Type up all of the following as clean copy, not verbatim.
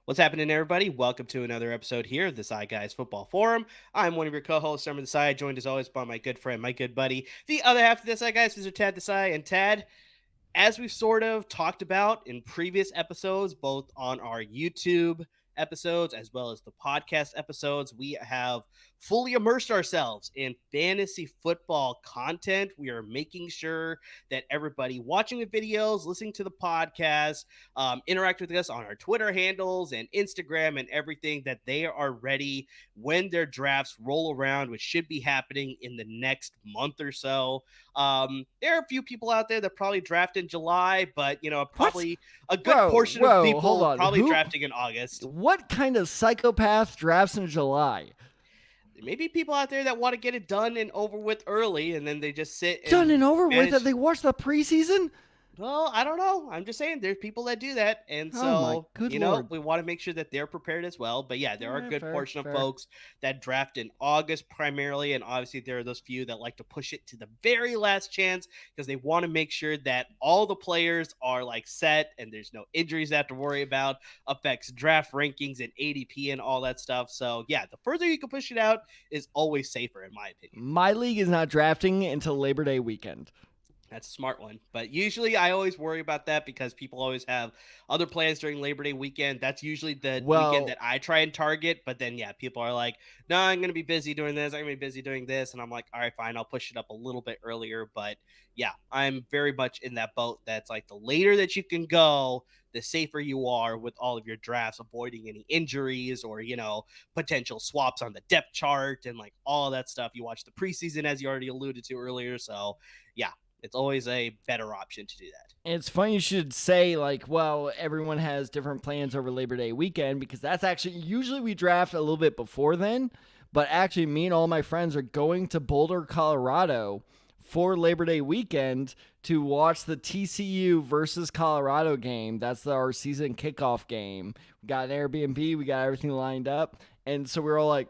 What's happening, everybody? Welcome to another episode here of the Side Guys Football Forum. I'm one of your co-hosts, Summer the Side, joined as always by my good friend, my good buddy, the other half of the Side Guys, Mr. Tad the Side. And Tad, as we've sort of talked about in previous episodes, both on our YouTube episodes as well as the podcast episodes, we have fully immersed ourselves in fantasy football content. We are making sure that everybody watching the videos, listening to the podcast, interact with us on our Twitter handles and Instagram and everything, that they are ready when their drafts roll around, which should be happening in the next month or so. There are a few people out there that probably draft in July, but What? probably a good Whoa, portion of whoa, hold people on. probably Who? drafting in August. What kind of psychopath drafts in July? Maybe people out there that want to get it done and over with early, and then they just sit and Done and over with? manage. Have they watched the preseason? Well, I don't know. I'm just saying there's people that do that. And Oh my so, good lord. we want to make sure that they're prepared as well. But yeah, there are a good Fair, portion of fair. folks that draft in August primarily. And obviously, there are those few that like to push it to the very last chance because they want to make sure that all the players are like set and there's no injuries they have to worry about, affects draft rankings and ADP and all that stuff. So yeah, the further you can push it out is always safer, in my opinion. My league is not drafting until Labor Day weekend. That's a smart one. But usually I always worry about that because people always have other plans during Labor Day weekend. That's usually the weekend that I try and target. But then, yeah, people are like, no, I'm going to be busy doing this. I'm going to be busy doing this. And I'm like, all right, fine. I'll push it up a little bit earlier. But yeah, I'm very much in that boat. That's like the later that you can go, the safer you are with all of your drafts, avoiding any injuries or, potential swaps on the depth chart and like all that stuff. You watch the preseason, as you already alluded to earlier. So yeah, it's always a better option to do that. And it's funny you should say, like, well, everyone has different plans over Labor Day weekend because that's actually, usually we draft a little bit before then. But actually, me and all my friends are going to Boulder, Colorado for Labor Day weekend to watch the TCU versus Colorado game. That's our season kickoff game. We got an Airbnb, we got everything lined up. And so we're all like,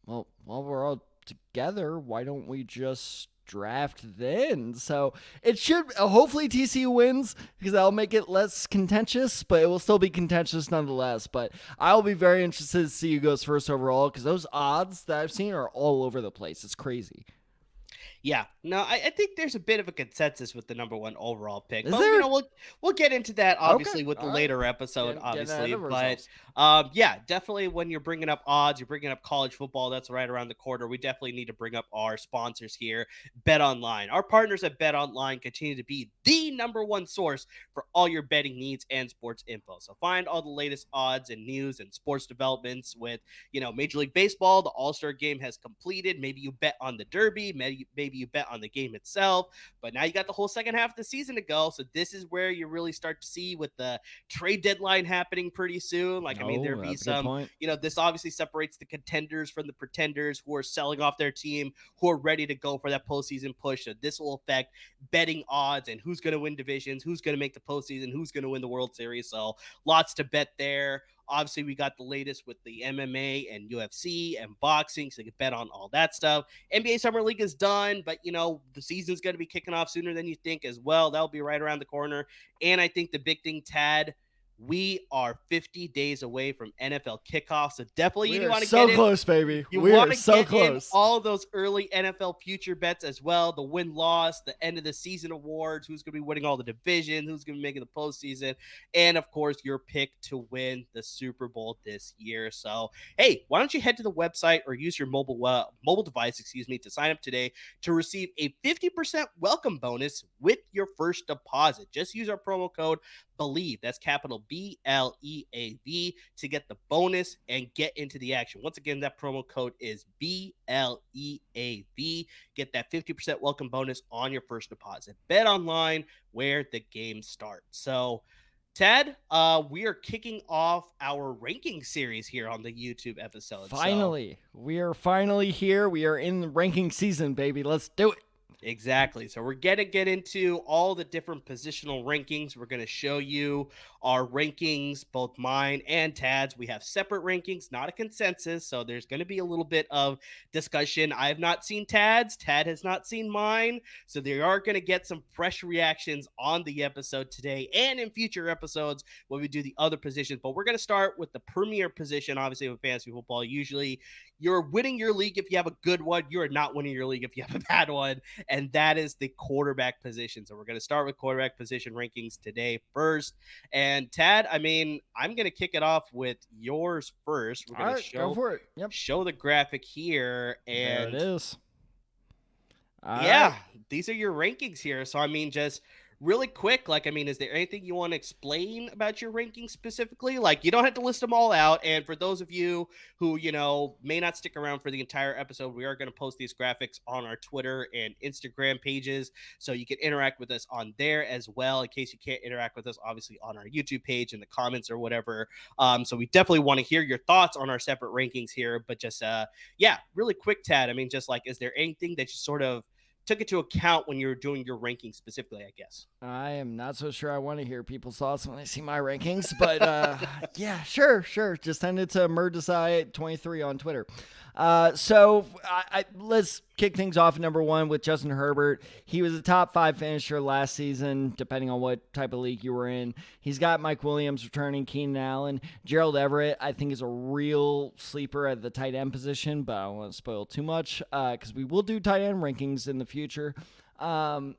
well, while we're all together, why don't we just draft then? So it should, hopefully TCU wins because that'll make it less contentious, but it will still be contentious nonetheless. But I'll be very interested to see who goes first overall because those odds that I've seen are all over the place. It's crazy. Yeah, no, I think there's a bit of a consensus with the number one overall pick. Is But there? We'll get into that obviously Okay, with the all right. later episode, Getting obviously. ahead of But ourselves. yeah, definitely when you're bringing up odds, you're bringing up college football. That's right around the corner. We definitely need to bring up our sponsors here, Bet Online. Our partners at Bet Online continue to be the number one source for all your betting needs and sports info. So find all the latest odds and news and sports developments with Major League Baseball. The All-Star game has completed. Maybe you bet on the Derby. Maybe you bet on the game itself, but now you got the whole second half of the season to go. So this is where you really start to see with the trade deadline happening pretty soon. Like, I mean, there'd be some, this obviously separates the contenders from the pretenders who are selling off their team, who are ready to go for that postseason push. So this will affect betting odds and who's going to win divisions, who's going to make the postseason, who's going to win the World Series. So lots to bet there. Obviously, we got the latest with the MMA and UFC and boxing, so you can bet on all that stuff. NBA Summer League is done, but, the season's going to be kicking off sooner than you think as well. That'll be right around the corner. And I think the big thing, Tad, we are 50 days away from NFL kickoff, so definitely you want to so get close, baby. You We want are to so get in close. all those early NFL future bets as well, the win-loss, the end of the season awards, who's going to be winning all the divisions, who's going to be making the postseason, and, of course, your pick to win the Super Bowl this year. So, hey, why don't you head to the website or use your mobile device, to sign up today to receive a 50% welcome bonus with your first deposit. Just use our promo code BELIEVE, that's capital BLEAV, to get the bonus and get into the action. Once again, that promo code is BLEAV. Get that 50% welcome bonus on your first deposit. Bet online, where the game starts. So, Ted, we are kicking off our ranking series here on the YouTube episode. Finally, we are finally here. We are in the ranking season, baby. Let's do it. Exactly. So we're going to get into all the different positional rankings. We're going to show you our rankings, both mine and Tad's. We have separate rankings, not a consensus. So there's going to be a little bit of discussion. I have not seen Tad's. Tad has not seen mine. So they are going to get some fresh reactions on the episode today and in future episodes when we do the other positions. But we're going to start with the premier position, obviously, with fantasy football. Usually you're winning your league if you have a good one. You are not winning your league if you have a bad one, and that is the quarterback position. So we're going to start with quarterback position rankings today first. And Tad, I mean, I'm going to kick it off with yours first. We're going to go for it. Yep. Show the graphic here, and there it is. These are your rankings here. So I mean, just really quick, like, I mean, is there anything you want to explain about your rankings specifically? Like, you don't have to list them all out. And for those of you who, you know, may not stick around for the entire episode, we are going to post these graphics on our Twitter and Instagram pages. So you can interact with us on there as well, in case you can't interact with us, obviously, on our YouTube page in the comments or whatever. So we definitely want to hear your thoughts on our separate rankings here. But just, really quick, Tad. I mean, just like, is there anything that you sort of took into account when you're doing your rankings specifically, I guess? I am not so sure I want to hear people's thoughts when they see my rankings, but yeah, sure. Just send it to Murdesai23 on Twitter. So let's kick things off at number one with Justin Herbert. He was a top 5 finisher last season, depending on what type of league you were in. He's got Mike Williams returning, Keenan Allen. Gerald Everett, I think, is a real sleeper at the tight end position, but I don't want to spoil too much because we will do tight end rankings in the future.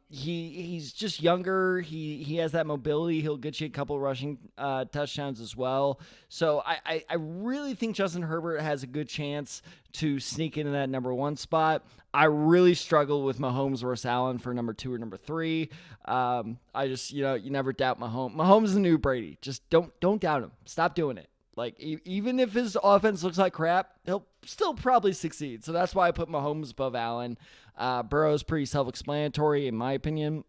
He's just younger. He has that mobility. He'll get you a couple rushing touchdowns as well. So I really think Justin Herbert has a good chance to sneak into that number 1 spot. I really struggle with Mahomes versus Allen for number 2 or number 3. I just, you never doubt Mahomes. Mahomes is the new Brady. Just don't doubt him. Stop doing it. Like, even if his offense looks like crap, he'll still probably succeed. So that's why I put Mahomes above Allen. Burrow's pretty self-explanatory, in my opinion.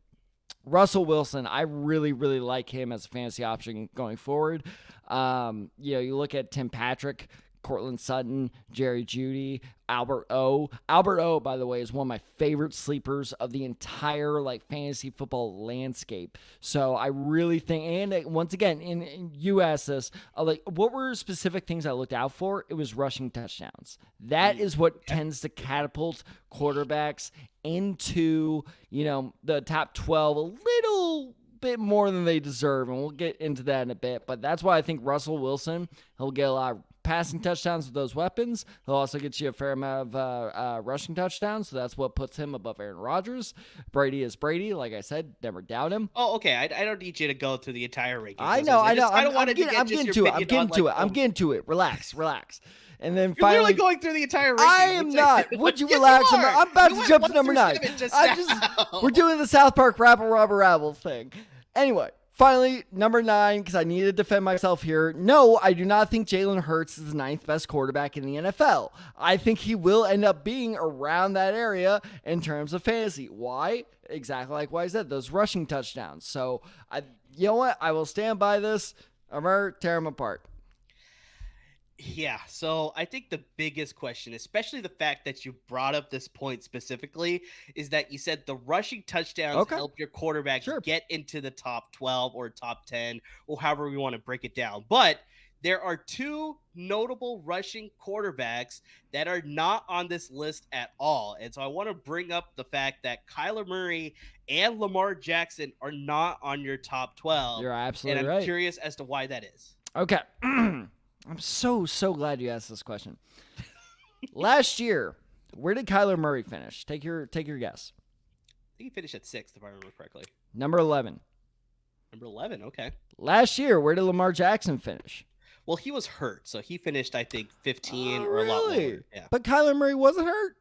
Russell Wilson, I really, really like him as a fantasy option going forward. You look at Tim Patrick, Cortland Sutton, Jerry Jeudy, Albert O. Albert O, by the way, is one of my favorite sleepers of the entire fantasy football landscape. So I really think, and once again, in you asked this, what were specific things I looked out for? It was rushing touchdowns. That is what tends to catapult quarterbacks into, the top 12 a little bit more than they deserve, and we'll get into that in a bit. But that's why I think Russell Wilson, he'll get a lot of passing touchdowns with those weapons. He'll also get you a fair amount of rushing touchdowns, so that's what puts him above Aaron Rodgers. Brady is Brady, like I said, never doubt him. Oh, okay. I don't need you to go through the entire rankings. I know. I'm getting to it. Relax. And then finally, you're literally going through the entire rankings. I am not. Would you relax? I'm about to jump to number 9. We're doing the South Park rabble thing. Anyway. Finally, number 9, because I need to defend myself here. No, I do not think Jalen Hurts is the 9th best quarterback in the NFL. I think he will end up being around that area in terms of fantasy. Why? Exactly like what I said, those rushing touchdowns. So, you know what? I will stand by this. Amar, tear him apart. Yeah, so I think the biggest question, especially the fact that you brought up this point specifically, is that you said the rushing touchdowns help your quarterback get into the top 12 or top 10 or however we want to break it down. But there are 2 notable rushing quarterbacks that are not on this list at all. And so I want to bring up the fact that Kyler Murray and Lamar Jackson are not on your top 12. You're absolutely right. And I'm curious as to why that is. Okay. I'm so glad you asked this question. Last year, where did Kyler Murray finish? Take your guess. I think he finished at 6th, if I remember correctly. Number 11. Number 11, okay. Last year, where did Lamar Jackson finish? Well, he was hurt, so he finished, I think, 15 or a lot lower. Yeah. But Kyler Murray wasn't hurt?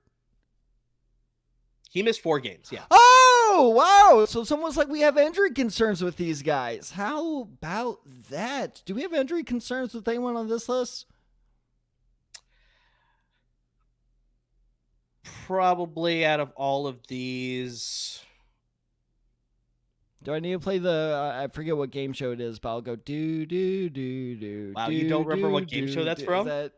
He missed 4 games, yeah. Oh, wow. So it's almost like we have injury concerns with these guys. How about that? Do we have injury concerns with anyone on this list? Probably out of all of these. Do I need to play the, I forget what game show it is, but I'll go do. Wow, you don't remember what game show that's from?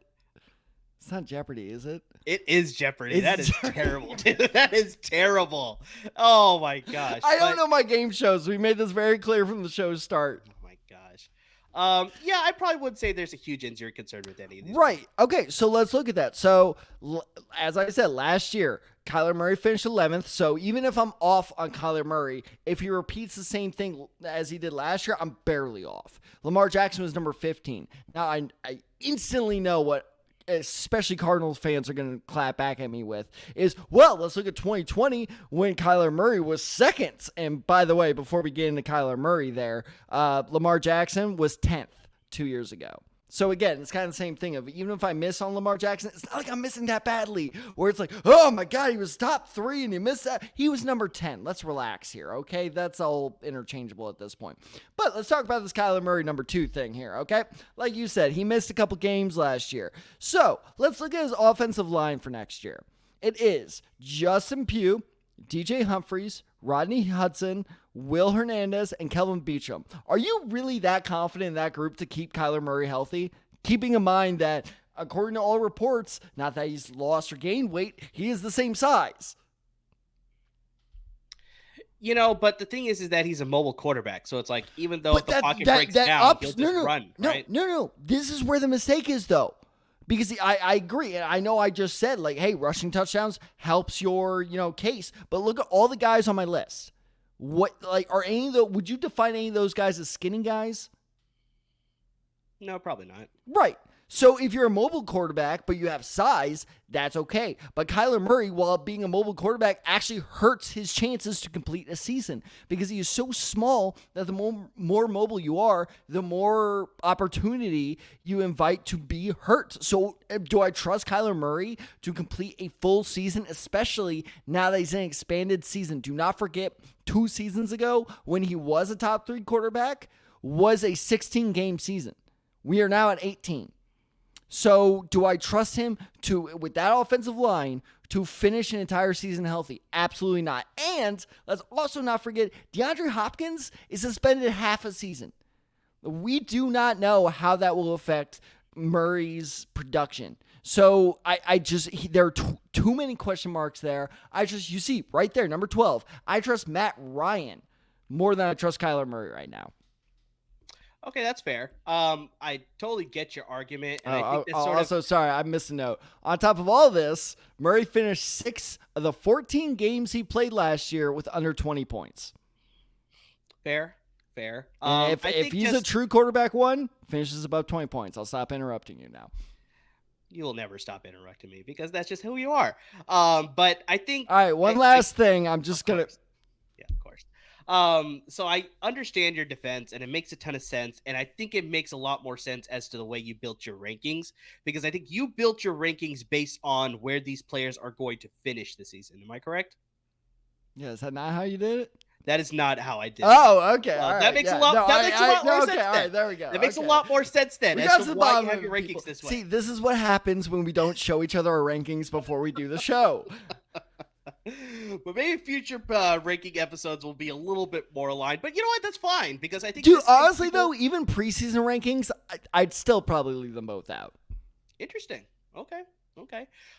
It's not Jeopardy, is it? It is Jeopardy. That is terrible, dude. That is terrible. Oh my gosh. I don't know my game shows. We made this very clear from the show's start. Oh my gosh. Yeah, I probably wouldn't say there's a huge injury concern with any of these. Right. Okay, so let's look at that. So, as I said, last year, Kyler Murray finished 11th. So, even if I'm off on Kyler Murray, if he repeats the same thing as he did last year, I'm barely off. Lamar Jackson was number 15. Now, I instantly know what especially Cardinals fans are going to clap back at me with is, well, let's look at 2020 when Kyler Murray was second. And by the way, before we get into Kyler Murray there, Lamar Jackson was 10th 2 years ago. So again, it's kind of the same thing of even if I miss on Lamar Jackson, it's not like I'm missing that badly where it's like, oh my God, he was top 3 and you missed that. He was number 10. Let's relax here. Okay. That's all interchangeable at this point, but let's talk about this Kyler Murray number 2 thing here. Okay. Like you said, he missed a couple games last year. So let's look at his offensive line for next year. It is Justin Pugh, DJ Humphries, Rodney Hudson, Will Hernandez, and Kelvin Beachum. Are you really that confident in that group to keep Kyler Murray healthy? Keeping in mind that, according to all reports, not that he's lost or gained weight, he is the same size. You know, but the thing is that he's a mobile quarterback. So it's like, even though the pocket breaks down, he'll just run, right? No. This is where the mistake is, though. Because I agree, and I know I just said, like, hey, rushing touchdowns helps your, case. But look at all the guys on my list. What, like, are any of the, would you define any of those guys as skinny guys? No, probably not. Right. So if you're a mobile quarterback, but you have size, that's okay. But Kyler Murray, while being a mobile quarterback, actually hurts his chances to complete a season because he is so small that the more mobile you are, the more opportunity you invite to be hurt. So do I trust Kyler Murray to complete a full season, especially now that he's in an expanded season? Do not forget 2 seasons ago when he was a top 3 quarterback was a 16-game season. We are now at 18. So do I trust him to, with that offensive line, to finish an entire season healthy? Absolutely not. And let's also not forget, DeAndre Hopkins is suspended half a season. We do not know how that will affect Murray's production. So there are too many question marks there. You see right there, number 12, I trust Matt Ryan more than I trust Kyler Murray right now. Okay, that's fair. I totally get your argument. And I think sorry, I missed a note. On top of all this, Murray finished 6 of the 14 games he played last year with under 20 points. Fair. If he's a true quarterback finishes above 20 points. I'll stop interrupting you now. You will never stop interrupting me because that's just who you are. But I think... All right, one last thing. I'm just going to... Yeah, of course. So I understand your defense and it makes a ton of sense. And I think it makes a lot more sense as to the way you built your rankings, because I think you built your rankings based on where these players are going to finish the season. Am I correct? Yeah. Is that not how you did it? That is not how I did it. Oh, okay. That makes a lot more sense. All right, there we go. That makes a lot more sense then. We as to why you have your rankings this way. See, this is what happens when we don't show each other our rankings before we do the show. But maybe future ranking episodes will be a little bit more aligned. But you know what? That's fine, because I think... Dude, honestly, though, even preseason rankings, I'd still probably leave them both out. Interesting. Okay.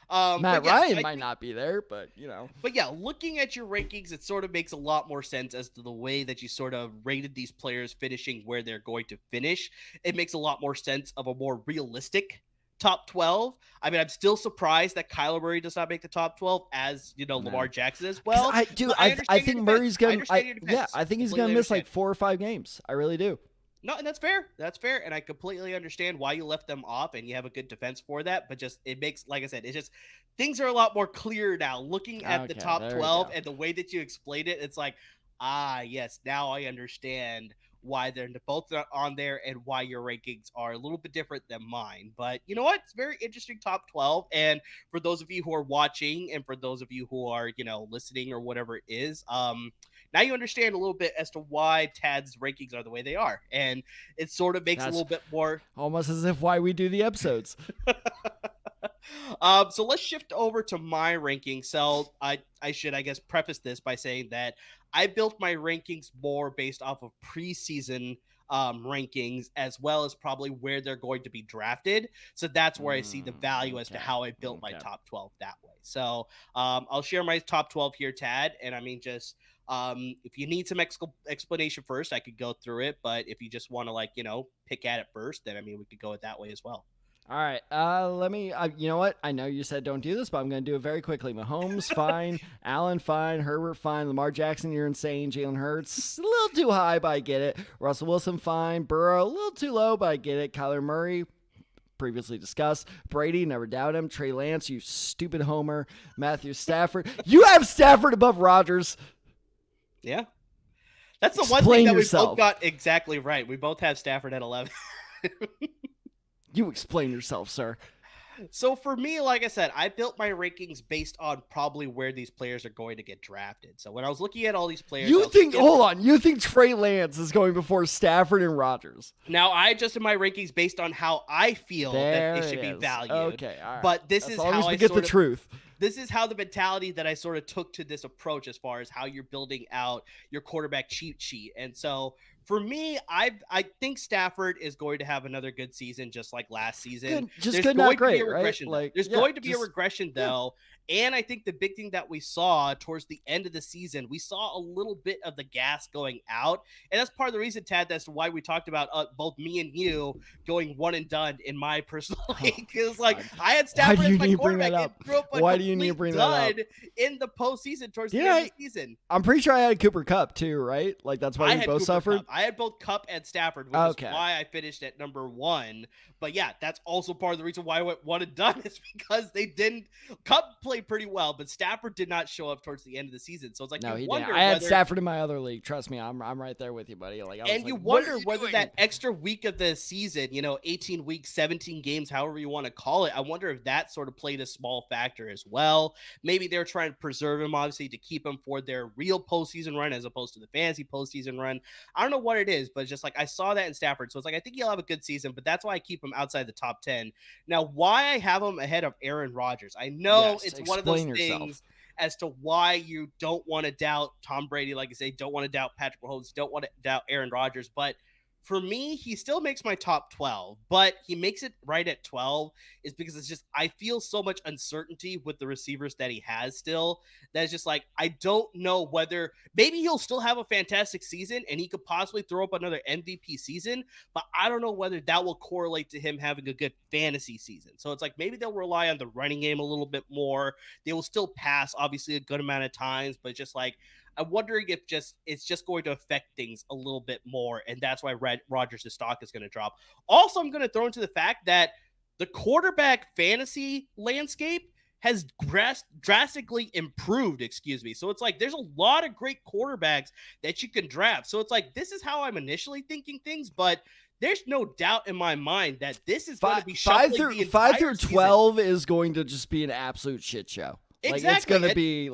Matt Ryan might not be there, but, But yeah, looking at your rankings, it sort of makes a lot more sense as to the way that you sort of rated these players finishing where they're going to finish. It makes a lot more sense of a more realistic top 12. I mean, I'm still surprised that Kyler Murray does not make the top 12, as Lamar Jackson as well. I think Murray's gonna. I think he's gonna miss like 4 or 5 games. I really do. No, and that's fair. And I completely understand why you left them off, and you have a good defense for that. But just it makes, like I said, it's just things are a lot more clear now. Looking at the top 12 and the way that you explained it, it's like, yes, now I understand why they're both on there and why your rankings are a little bit different than mine. But you know what? It's very interesting top 12. And for those of you who are watching and for those of you who are, listening or whatever it is, now you understand a little bit as to why Tad's rankings are the way they are. And it sort of makes a little bit more... Almost as if why we do the episodes. So let's shift over to my rankings. So I should, I guess, preface this by saying that I built my rankings more based off of preseason rankings, as well as probably where they're going to be drafted. So that's where I see the value as to how I built my top 12 that way. So I'll share my top 12 here, Tad. And I mean, just if you need some explanation first, I could go through it. But if you just want to, like, pick at it first, then I mean, we could go it that way as well. All right. Let me, you know what? I know you said don't do this, but I'm going to do it very quickly. Mahomes, fine. Allen, fine. Herbert, fine. Lamar Jackson, you're insane. Jalen Hurts, a little too high, but I get it. Russell Wilson, fine. Burrow, a little too low, but I get it. Kyler Murray, previously discussed. Brady, never doubt him. Trey Lance, you stupid homer. Matthew Stafford. You have Stafford above Rodgers. Yeah. That's the one thing that we both got exactly right. We both have Stafford at 11. You explain yourself, sir. So for me, like I said, I built my rankings based on probably where these players are going to get drafted. So when I was looking at all these players, you think Trey Lance is going before Stafford and Rodgers? Now I adjusted my rankings based on how I feel that it should be valued. Okay, all right. But this is how I get the truth. This is how the mentality that I sort of took to this approach as far as how you're building out your quarterback cheat sheet. And so for me, I think Stafford is going to have another good season, just like last season. Not great, right? There's going to be a regression, though. And I think the big thing that we saw towards the end of the season, we saw a little bit of the gas going out. And that's part of the reason, Tad, that's why we talked about both me and you going one and done in my personal league. Because, I had Stafford as my quarterback. Why do you need to bring that up? In the postseason towards the end of the season. I'm pretty sure I had Cooper Kupp, too, right? Like, that's why we both suffered? Kupp. I had both Kupp and Stafford, which is why I finished at number 1. But, yeah, that's also part of the reason why I went one and done is because they didn't – Kupp played pretty well, but Stafford did not show up towards the end of the season. So it's like, no, he didn't. I had Stafford in my other league. Trust me, I'm right there with you, buddy. You wonder whether that extra week of the season, 18 weeks, 17 games, however you want to call it, I wonder if that sort of played a small factor as well. Maybe they're trying to preserve him, obviously, to keep him for their real postseason run as opposed to the fantasy postseason run. I don't know what it is, but just like I saw that in Stafford. So it's like, I think he'll have a good season, but that's why I keep him outside the top 10. Now, why I have him ahead of Aaron Rodgers, I know it's one of those things as to why you don't want to doubt Tom Brady, like I say, don't want to doubt Patrick Mahomes, don't want to doubt Aaron Rodgers, but for me, he still makes my top 12, but he makes it right at 12 is because it's just, I feel so much uncertainty with the receivers that he has still. That's just like, I don't know whether maybe he'll still have a fantastic season and he could possibly throw up another MVP season, but I don't know whether that will correlate to him having a good fantasy season. So it's like, maybe they'll rely on the running game a little bit more. They will still pass obviously a good amount of times, but just like, I'm wondering if it's just going to affect things a little bit more, and that's why Rodgers' stock is going to drop. Also, I'm going to throw into the fact that the quarterback fantasy landscape has drastically improved, So it's like there's a lot of great quarterbacks that you can draft. So it's like this is how I'm initially thinking things, but there's no doubt in my mind that this is going to be 5 through 12 is going to just be an absolute shit show. Exactly. It's gonna be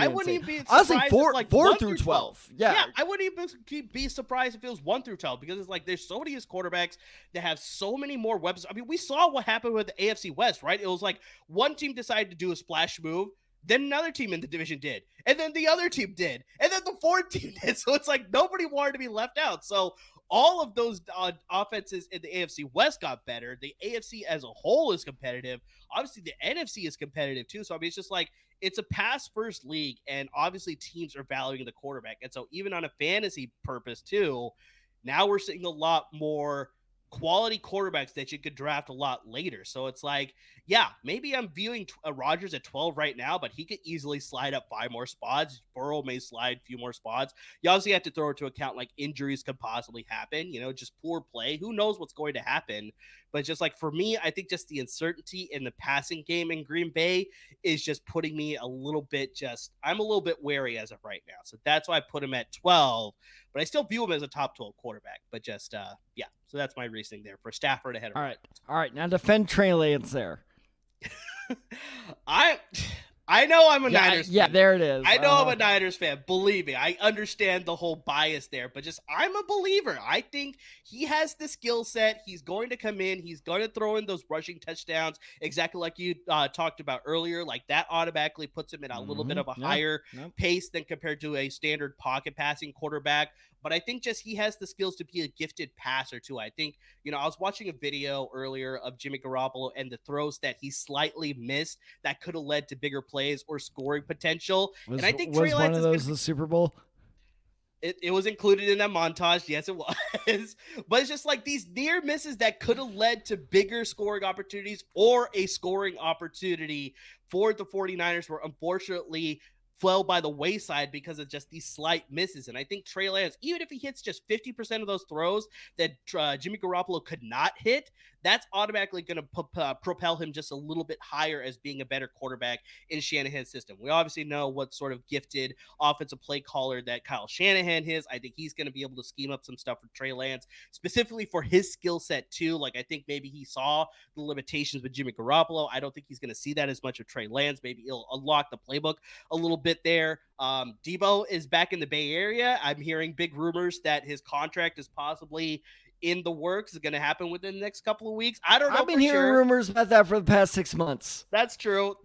I wouldn't even be honestly surprised 4 through 12. Yeah, I wouldn't even be surprised if it was 1 through 12 because it's like there's so many quarterbacks that have so many more weapons. I mean, we saw what happened with the AFC West, right? It was like one team decided to do a splash move, then another team in the division did, and then the other team did, and then the fourth team did. So it's like nobody wanted to be left out. So all of those offenses in the AFC West got better. The AFC as a whole is competitive. Obviously, the NFC is competitive too. So, I mean, it's just like it's a pass-first league, and obviously teams are valuing the quarterback. And so even on a fantasy purpose too, now we're seeing a lot more quality quarterbacks that you could draft a lot later. So it's like, yeah, maybe I'm viewing Rodgers at 12 right now, but he could easily slide up 5 more spots. Burrow may slide a few more spots. You obviously have to throw into account like injuries could possibly happen, just poor play. Who knows what's going to happen? But just like for me, I think just the uncertainty in the passing game in Green Bay is just putting me I'm a little bit wary as of right now. So that's why I put him at 12, but I still view him as a top 12 quarterback. But just, yeah. So that's my reasoning there for Stafford ahead of him. All right. Now defend Trey Lance there. I know I'm a Niners fan. Yeah, there it is. I know I'm a Niners fan. Believe me, I understand the whole bias there, but just I'm a believer. I think he has the skill set. He's going to come in. He's going to throw in those rushing touchdowns, exactly like you talked about earlier. Like that automatically puts him in a little bit of a higher pace than compared to a standard pocket passing quarterback. but I think just he has the skills to be a gifted passer too. I think, I was watching a video earlier of Jimmy Garoppolo and the throws that he slightly missed that could have led to bigger plays or scoring potential. And I think Trey Lance one of those the Super Bowl. It was included in that montage. Yes, it was. But it's just like these near misses that could have led to bigger scoring opportunities or a scoring opportunity for the 49ers were unfortunately fell by the wayside because of just these slight misses. And I think Trey Lance, even if he hits just 50% of those throws that Jimmy Garoppolo could not hit, that's automatically going to propel him just a little bit higher as being a better quarterback in Shanahan's system. We obviously know what sort of gifted offensive play caller that Kyle Shanahan is. I think he's going to be able to scheme up some stuff for Trey Lance, specifically for his skill set too. Like, I think maybe he saw the limitations with Jimmy Garoppolo. I don't think he's going to see that as much of Trey Lance. Maybe he'll unlock the playbook a little bit there. Debo is back in the Bay Area. I'm hearing big rumors that his contract is possibly in the works. Is going to happen within the next couple of weeks. I don't know. I've been hearing rumors about that for the past 6 months. That's true.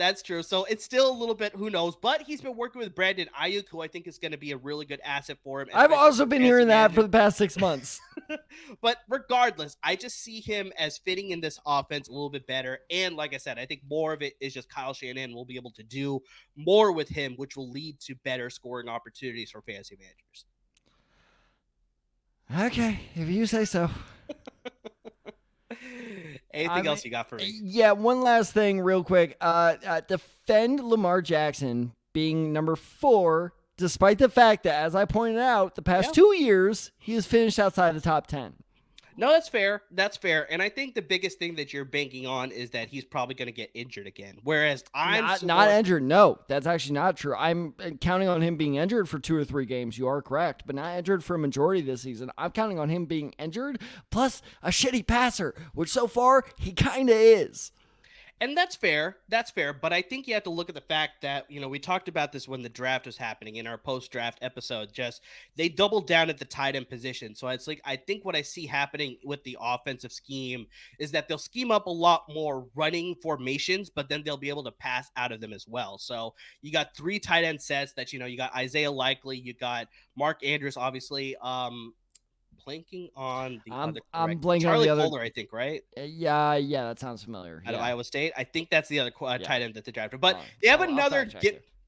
So it's still a little bit, who knows, but he's been working with Brandon Ayuk, who I think is going to be a really good asset for him. I've also been hearing that for the past 6 months. But regardless, I just see him as fitting in this offense a little bit better. And like I said, I think more of it is just Kyle Shanahan will be able to do more with him, which will lead to better scoring opportunities for fantasy managers. Okay, if you say so. Anything else you got for me? Yeah, one last thing real quick. Defend Lamar Jackson being number 4, despite the fact that, as I pointed out, the past 2 years, he has finished outside the top 10. No, that's fair. That's fair. And I think the biggest thing that you're banking on is that he's probably going to get injured again. Whereas I'm not injured. No, that's actually not true. I'm counting on him being injured for 2 or 3 games. You are correct, but not injured for a majority of this season. I'm counting on him being injured plus a shitty passer, which so far he kind of is. And that's fair. That's fair. But I think you have to look at the fact that, we talked about this when the draft was happening in our post-draft episode. Just they doubled down at the tight end position. So it's like, I think what I see happening with the offensive scheme is that they'll scheme up a lot more running formations, but then they'll be able to pass out of them as well. So you got 3 tight end sets that, you got Isaiah Likely, you got Mark Andrews, obviously, blanking on the other. I'm blanking Charlie on the Kohler, other. I think, right? Yeah, that sounds familiar. Out of Iowa State. I think that's the other tight end that they drafted. But they have another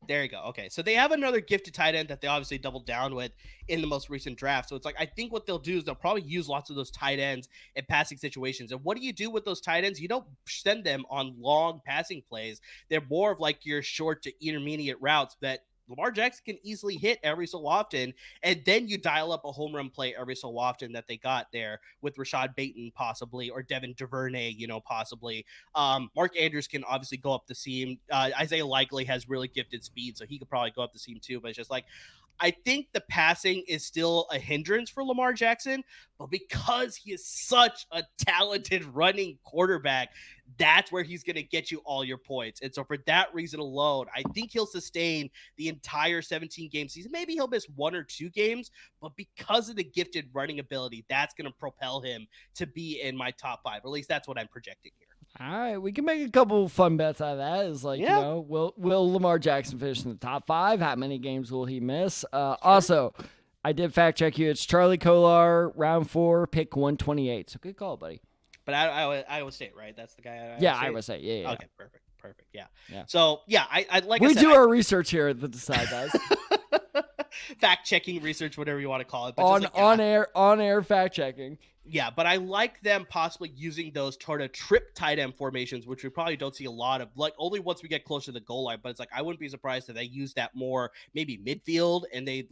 there you go. Okay. So they have another gifted tight end that they obviously doubled down with in the most recent draft. So it's like, I think what they'll do is they'll probably use lots of those tight ends in passing situations. And what do you do with those tight ends? You don't send them on long passing plays. They're more of like your short to intermediate routes that Lamar Jackson can easily hit every so often, and then you dial up a home run play every so often that they got there with Rashad Bateman possibly, or Devin DuVernay, possibly. Mark Andrews can obviously go up the seam. Isaiah Likely has really gifted speed, so he could probably go up the seam too, but it's just like, I think the passing is still a hindrance for Lamar Jackson, but because he is such a talented running quarterback, that's where he's going to get you all your points. And so for that reason alone, I think he'll sustain the entire 17-game season. Maybe he'll miss 1 or 2 games, but because of the gifted running ability, that's going to propel him to be in my top 5. Or at least that's what I'm projecting here. All right, we can make a couple fun bets out of that. It's like, will Lamar Jackson finish in the top 5? How many games will he miss? Also, I did fact check you. It's Charlie Kohler, round 4, pick 128. So good call, buddy. But Iowa State, right? That's the guy. Iowa State. Yeah. Okay, perfect. Yeah. So I like we I said, do our research here at the Decide guys. Fact checking research, whatever you want to call it. But on air fact checking. Yeah, but I like them possibly using those sort of trip tight end formations, which we probably don't see a lot of, like only once we get closer to the goal line. But it's like, I wouldn't be surprised if they use that more, maybe midfield, and they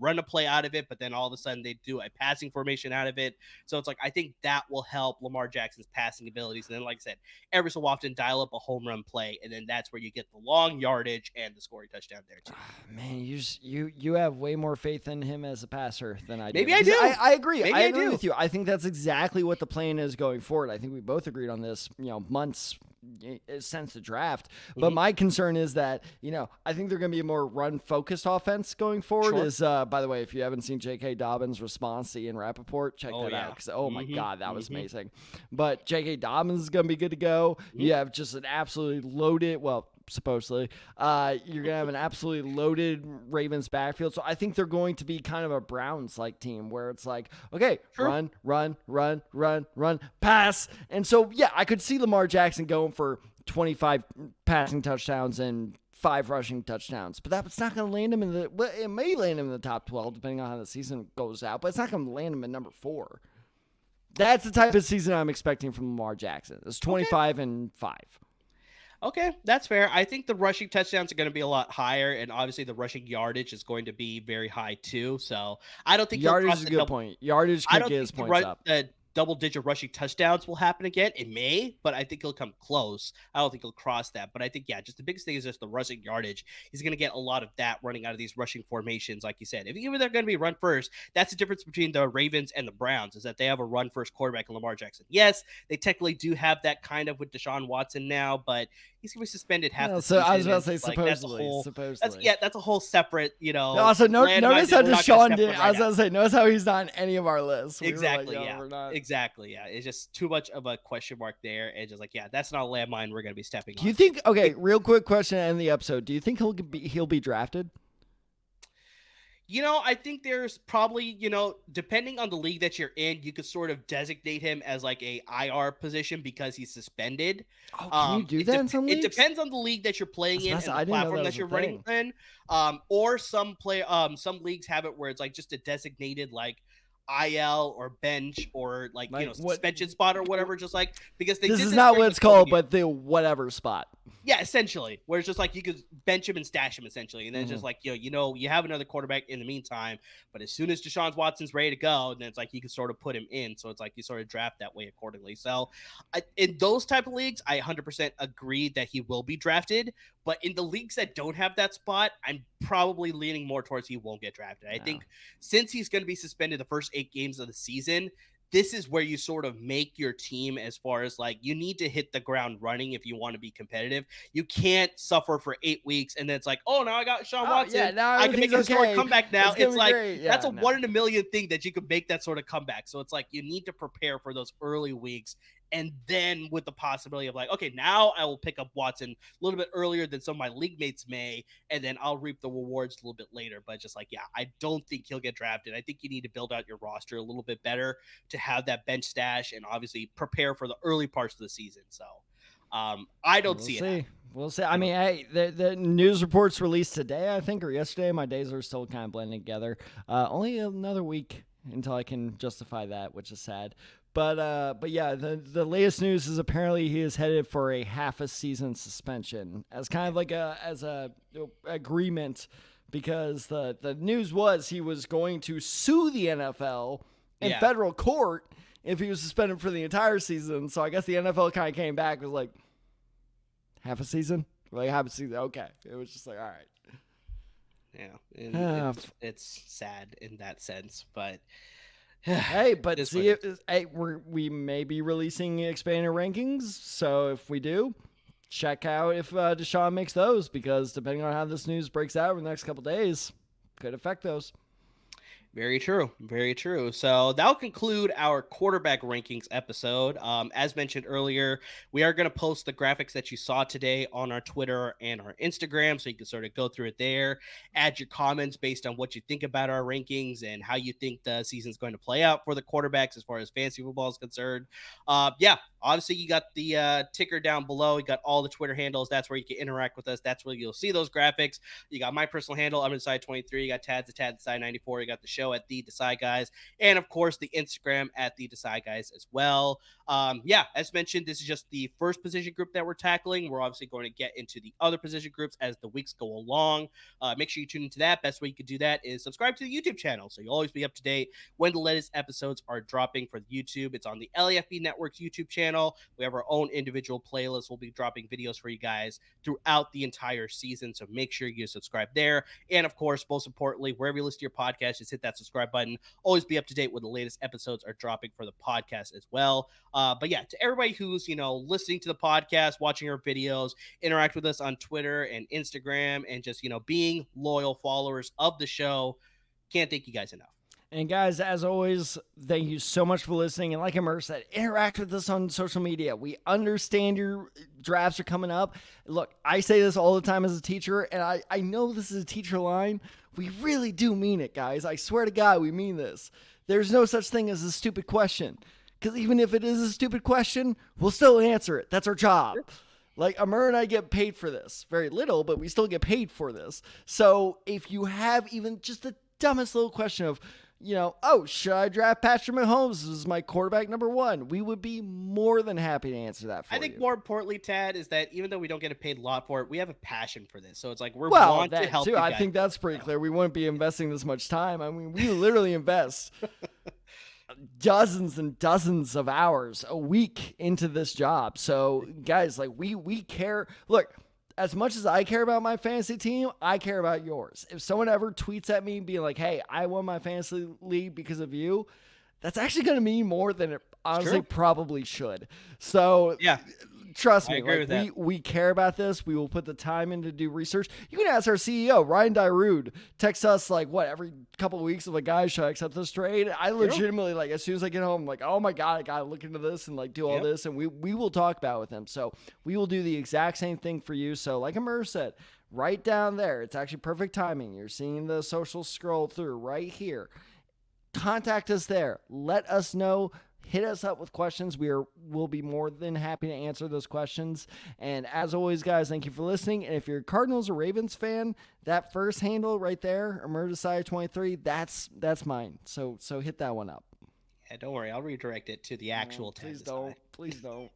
run a play out of it, but then all of a sudden they do a passing formation out of it. So it's like, I think that will help Lamar Jackson's passing abilities. And then, like I said, every so often dial up a home run play, and then that's where you get the long yardage and the scoring touchdown there too. Man, you have way more faith in him as a passer than I do. Maybe I do. I agree. I agree with you. I think that's exactly what the plan is going forward. I think we both agreed on this, months since the draft. But my concern is that, I think they're going to be a more run-focused offense going forward. Sure. By the way, if you haven't seen J.K. Dobbins' response to Ian Rappaport, check that out. Because, my God, that was amazing. But J.K. Dobbins is going to be good to go. You have just an absolutely loaded, supposedly. You're gonna have an absolutely loaded Ravens backfield. So I think they're going to be kind of a Browns like team where it's like, okay, run, pass. And so yeah, I could see Lamar Jackson going for 25 passing touchdowns and 5 rushing touchdowns, but that's not going to land him in the. Well, it may land him in the top 12 depending on how the season goes out, but it's not going to land him in number 4. That's the type of season I'm expecting from Lamar Jackson. It's 25 and 5. Okay, that's fair. I think the rushing touchdowns are going to be a lot higher, and obviously the rushing yardage is going to be very high too. So I don't think yardage is a good point. Yardage could get his points up. Double-digit rushing touchdowns will happen again. It may, but I think he'll come close. I don't think he'll cross that. But I think, yeah, just the biggest thing is just the rushing yardage. He's going to get a lot of that running out of these rushing formations, like you said. If even they're going to be run first, that's the difference between the Ravens and the Browns, is that they have a run-first quarterback in Lamar Jackson. Yes, they technically do have that kind of with Deshaun Watson now, but he's going to be suspended half the season. So I was about to say supposedly. That's a whole separate, Also, notice how Deshaun did. I was about to say, notice how he's not in any of our lists. Exactly, Exactly, yeah. It's just too much of a question mark there. And just like, yeah, that's not a landmine we're going to be stepping on. Do you think, okay, real quick question to end the episode. Do you think he'll be drafted? I think there's probably, depending on the league that you're in, you could sort of designate him as like a IR position because he's suspended. Oh, can you do that in some leagues? It depends on the league that you're playing in and the platform that you're running in. Or some leagues have it where it's like just a designated like IL or bench or like suspension spot or whatever, just like because this is not what it's called, but the whatever spot. Yeah, essentially, where it's just like you could bench him and stash him essentially, and then just like you have another quarterback in the meantime. But as soon as Deshaun Watson's ready to go, then it's like you can sort of put him in. So it's like you sort of draft that way accordingly. So in those type of leagues, I 100% agree that he will be drafted. But in the leagues that don't have that spot, I'm probably leaning more towards he won't get drafted. I think since he's going to be suspended the first 8 games of the season, this is where you sort of make your team as far as like you need to hit the ground running if you want to be competitive. You can't suffer for 8 weeks and then it's like, oh, now I got Deshaun Watson. Yeah, now I can make a historic comeback now. It's like that's a 1 in a million thing that you could make that sort of comeback. So it's like you need to prepare for those early weeks. And then with the possibility of like, okay, now I will pick up Watson a little bit earlier than some of my league mates may, and then I'll reap the rewards a little bit later. But just like, yeah, I don't think he'll get drafted. I think you need to build out your roster a little bit better to have that bench stash and obviously prepare for the early parts of the season. So I don't see it. We'll see. I mean, hey, the news reports released today, I think, or yesterday. My days are still kind of blending together. Only another week until I can justify that, which is sad. But yeah, the latest news is apparently he is headed for a half a season suspension as kind of like a agreement, because the news was he was going to sue the NFL in federal court if he was suspended for the entire season. So I guess the NFL kind of came back, was like, half a season? Like half a season. Okay. It was just like, all right. Yeah. It's sad in that sense, but hey, but see, we may be releasing expanded rankings, so if we do, check out if Deshaun makes those, because depending on how this news breaks out over the next couple days, could affect those. Very true. Very true. So that'll conclude our quarterback rankings episode. As mentioned earlier, we are going to post the graphics that you saw today on our Twitter and our Instagram, so you can sort of go through it there, add your comments based on what you think about our rankings and how you think the season's going to play out for the quarterbacks as far as fantasy football is concerned. Obviously you got the ticker down below. You got all the Twitter handles. That's where you can interact with us. That's where you'll see those graphics. You got my personal handle, I'm inside 23. You got Tad's at Tad Decide 94. You got the show at the Decide Guys, and of course the Instagram at the Decide Guys as well. As mentioned, this is just the first position group that we're tackling. We're obviously going to get into the other position groups as the weeks go along. Make sure you tune into that. Best way you could do that is subscribe to the YouTube channel, so you'll always be up to date when the latest episodes are dropping for YouTube. It's on the LAFB Network's YouTube channel. We have our own individual playlists. We'll be dropping videos for you guys throughout the entire season, so make sure you subscribe there. And of course, most importantly, wherever you listen to your podcast, just hit that subscribe button. Always be up to date when the latest episodes are dropping for the podcast as well. To everybody who's listening to the podcast, watching our videos, interact with us on Twitter and Instagram, and just being loyal followers of the show, can't thank you guys enough. And guys, as always, thank you so much for listening. And like Amar said, interact with us on social media. We understand your drafts are coming up. Look, I say this all the time as a teacher, and I know this is a teacher line. We really do mean it, guys. I swear to God, we mean this. There's no such thing as a stupid question. Because even if it is a stupid question, we'll still answer it. That's our job. Like, Amar and I get paid for this. Very little, but we still get paid for this. So if you have even just the dumbest little question of, should I draft Patrick Mahomes as my quarterback number 1? We would be more than happy to answer that for you. I think more importantly, Tad, is that even though we don't get paid a lot for it, we have a passion for this. So it's like we want to help you guys. I think that's pretty clear. We wouldn't be investing this much time. I mean, we literally invest dozens and dozens of hours a week into this job. So guys, like we care. Look, as much as I care about my fantasy team, I care about yours. If someone ever tweets at me being like, hey, I won my fantasy league because of you, that's actually going to mean more than it honestly probably should. So yeah, trust me, we care about this. We will put the time in to do research. You can ask our CEO, Ryan Dyrud, text us every couple of weeks of guys, should I accept this trade? I legitimately, as soon as I get home, I'm like, oh my God, I got to look into this and do all this. And we will talk about it with him. So we will do the exact same thing for you. So like Amar said, right down there, it's actually perfect timing. You're seeing the social scroll through right here. Contact us there. Let us know. Hit us up with questions. We'll be more than happy to answer those questions. And as always, guys, thank you for listening. And if you're a Cardinals or Ravens fan, that first handle right there, Emergency 23, that's mine. So hit that one up. Yeah, don't worry. I'll redirect it to the actual text. Please don't.